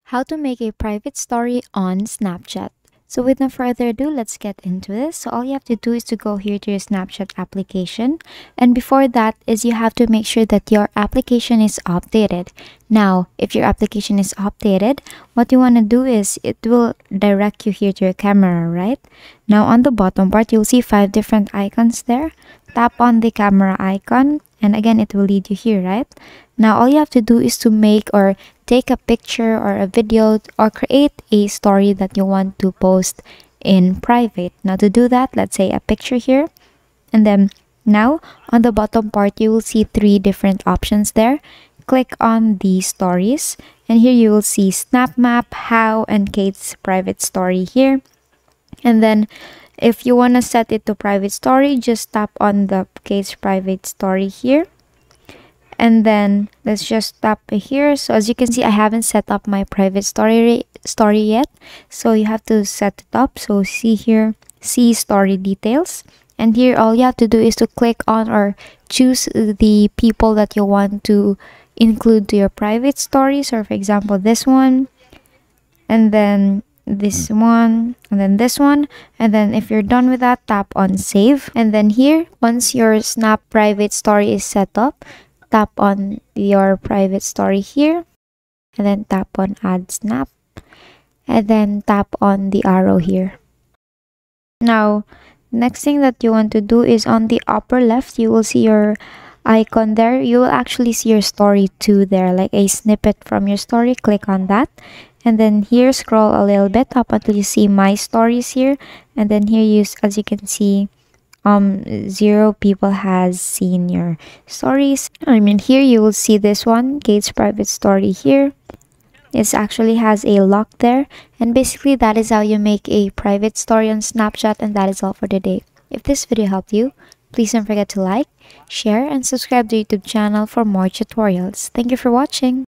How to make a private story on Snapchat. So with no further ado, let's get into this. So all you have to do is to go here to your Snapchat application. And before that is you have to make sure that your application is updated. Now, if your application is updated, what you want to do is it will direct you here to your camera, right? Now on the bottom part, you'll see 5 different icons there. Tap on the camera icon and again it will lead you here, right? Now all you have to do is to make or take a picture or a video or create a story that you want to post in private. Now to do that, let's say a picture here, and then now on the bottom part you will see 3 different options there. Click on the stories and here you will see Snap Map, How, and Kate's private story here. And then if you want to set it to private story, just tap on the Kate's private story here. And then let's just tap here. So as you can see, I haven't set up my private story yet, so you have to set it up. So see here, see story details, and here all you have to do is to click on or choose the people that you want to include to your private stories, or for example this one, and then this one, and then this one. And then if you're done with that, tap on save. And then here, once your Snap private story is set up, tap on your private story here, and then tap on add snap, and then tap on the arrow here. Now next thing that you want to do is on the upper left you will see your icon there. You will actually see your story too there, like a snippet from your story. Click on that, and then here scroll a little bit up until you see my stories here, and then here you, as you can see, 0 people has seen your stories. I mean, here you will see this one, Kate's private story here. It actually has a lock there, and basically that is how you make a private story on Snapchat. And that is all for today. If this video helped you, please don't forget to like, share, and subscribe to the YouTube channel for more tutorials. Thank you for watching.